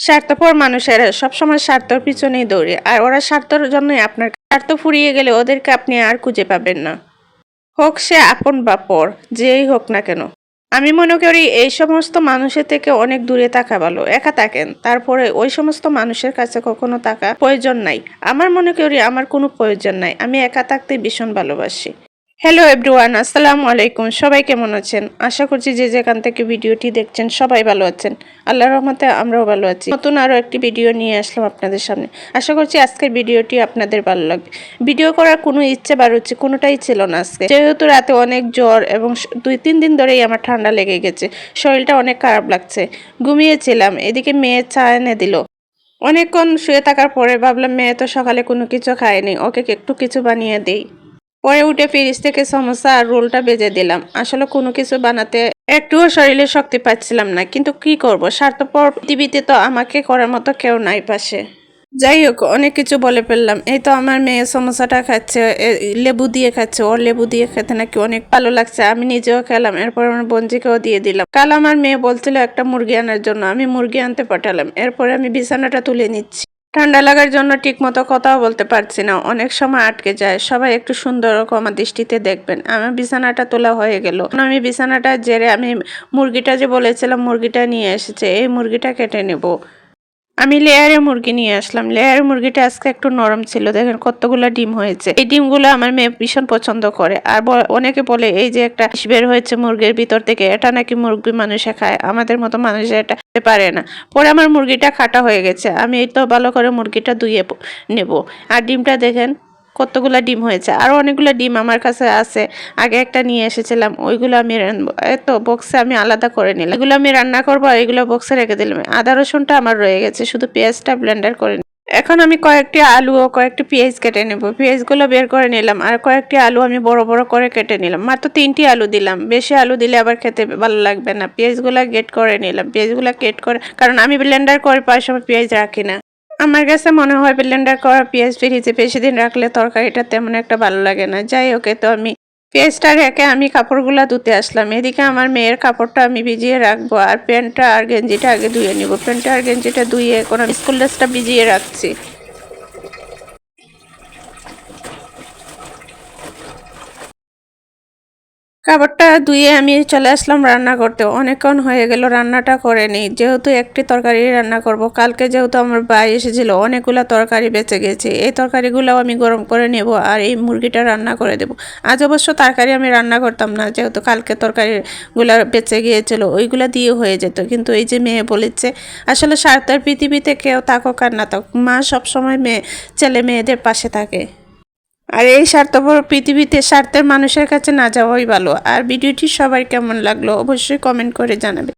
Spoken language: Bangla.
স্বার্থপর মানুষেরা সবসময় স্বার্থের পিছনেই দৌড়ে, আর ওরা স্বার্থের জন্যই আপনার স্বার্থ ফুরিয়ে গেলে ওদেরকে আপনি আর খুঁজে পাবেন না। হোক সে আপন বা পর, যেই হোক না কেন। আমি মনে করি এই সমস্ত মানুষের থেকে অনেক দূরে থাকা ভালো। একা থাকেন, তারপরে ওই সমস্ত মানুষের কাছে কখনো থাকা প্রয়োজন নাই। আমার মনে করি আমার কোনো প্রয়োজন নাই, আমি একা থাকতে ভীষণ ভালোবাসি। হ্যালো এভরিওয়ান, আসসালামু আলাইকুম। সবাই কেমন আছেন? আশা করছি যে যেখান থেকে ভিডিওটি দেখছেন সবাই ভালো আছেন। আল্লাহর রহমতে আমরাও ভালো আছি। নতুন আরও একটি ভিডিও নিয়ে আসলাম আপনাদের সামনে। আশা করছি আজকের ভিডিওটি আপনাদের ভালো লাগবে। ভিডিও করার কোনো ইচ্ছে বা রুচি কোনোটাই ছিল না আজকে, যেহেতু রাতে অনেক জ্বর এবং 2-3 দিন ধরেই আমার ঠান্ডা লেগে গেছে। শরীরটা অনেক খারাপ লাগছে, ঘুমিয়েছিলাম। এদিকে মেয়ে চা এনে দিল। অনেকক্ষণ শুয়ে থাকার পরে ভাবলাম মেয়ে তো সকালে কোনো কিছু খায়নি, ওকে একটু কিছু বানিয়ে দিই। পরে উঠে ফ্রিজ থেকে সমোসা আর রোলটা ভেজে দিলাম। আসলে কোনো কিছু বানাতে একটুও শরীরে শক্তি পাচ্ছিলাম না, কিন্তু কি করব, স্বার্থপর পৃথিবীতে তো আমাকে করার মতো কেউ নাই পাশে। যাই হোক, অনেক কিছু বলে ফেললাম। এই তো আমার মেয়ে সমোসাটা খাচ্ছে, লেবু দিয়ে খাচ্ছে। ওর লেবু দিয়ে খেতে নাকি অনেক ভালো লাগছে। আমি নিজেও খেলাম, এরপর আমার বোনজিকেও দিয়ে দিলাম। কাল আমার মেয়ে বলছিল একটা মুরগি আনার জন্য, আমি মুরগি আনতে পাঠালাম। এরপরে আমি বিছানাটা তুলে নিচ্ছি। ঠান্ডা লাগার জন্য ঠিকমতো কথাও বলতে পারছি না, অনেক সময় আটকে যায়। সবাই একটু সুন্দর আমার দৃষ্টিতে দেখবেন। আমার বিছানাটা তোলা হয়ে গেল। আমি বিছানাটা জেরে আমি মুরগিটা যে বলেছিলাম মুরগিটা নিয়ে এসেছে, এই মুরগিটা কেটে নেব। আমি লেয়ারে মুরগি নিয়ে আসলাম। লেয়ারের মুরগিটা আজকে একটু নরম ছিল, দেখেন কতগুলো ডিম হয়েছে। এই ডিমগুলো আমার মেয়ে ভীষণ পছন্দ করে। আর অনেকে বলে এই যে একটা ইস বের হয়েছে মুরগির ভিতর থেকে, এটা নাকি মুরগি মানুষে খায়, আমাদের মতো মানুষ এটা খেতে পারে না। পরে আমার মুরগিটা কাটা হয়ে গেছে, আমি এই তো ভালো করে মুরগিটা ধুয়ে নেব। আর ডিমটা দেখেন কতগুলো ডিম হয়েছে, আরও অনেকগুলো ডিম আমার কাছে আছে। আগে একটা নিয়ে এসেছিলাম, ওইগুলো আমি এত বক্সে আমি আলাদা করে নিলাম। এগুলো আমি রান্না করবো, আর এগুলো বক্সে রেখে দিলাম। আদা রসুনটা আমার রয়ে গেছে, শুধু পেঁয়াজটা ব্লেন্ডার করে নিলাম। এখন আমি কয়েকটি আলু ও কয়েকটি পেঁয়াজ কেটে নেব। পেঁয়াজগুলো বের করে নিলাম, আর কয়েকটি আলু আমি বড় বড় করে কেটে নিলাম। মাত্র 3টি আলু দিলাম, বেশি আলু দিলে আবার খেতে ভালো লাগবে না। পেঁয়াজগুলো গেট করে নিলাম। পেঁয়াজগুলো গেট করে, কারণ আমি ব্লেন্ডার করে পাওয়ার সময় পেঁয়াজ রাখি না। আমার কাছে মনে হয় ব্লেন্ডার করা পেঁয়াজ ফ্রিজে বেশি দিন রাখলে তরকারিটা তেমন একটা ভালো লাগে না। যাই হোক, তো আমি পেঁয়াজটা রেখে আমি কাপড়গুলো ধুতে আসলাম। এদিকে আমার মেয়ের কাপড়টা আমি ভিজিয়ে রাখবো, আর প্যান্টটা আর গেঞ্জিটা আগে ধুয়ে নিব। প্যান্টটা আর গেঞ্জিটা ধুয়ে এখন আমি স্কুল ড্রেসটা ভিজিয়ে রাখছি। কাপড়টা ধুয়ে আমি চলে আসলাম রান্না করতে। অনেকক্ষণ হয়ে গেল রান্নাটা করে নিই, যেহেতু একটি তরকারি রান্না করব। কালকে যেহেতু আমার ভাই এসেছিল, অনেকগুলো তরকারি বেঁচে গেছে। এই তরকারিগুলো আমি গরম করে নেব, আর এই মুরগিটা রান্না করে দেব। আজ অবশ্য তরকারি আমি রান্না করতাম না, যেহেতু কালকে তরকারিগুলো বেঁচে গিয়েছিল, ওইগুলো দিয়ে হয়ে যেত। কিন্তু এই যে মেয়ে বলেছে, আসলে স্বার্থের পৃথিবীতে কেউ থাকুক আর না থাকুক, মা সবসময় ছেলে মেয়েদের পাশে থাকে। আর এই স্বার্থপর পৃথিবীতে স্বার্থের মানুষের কাছে না যাওয়াই ভালো। আর ভিডিওটি সবার কেমন লাগলো অবশ্যই কমেন্ট করে জানাবে।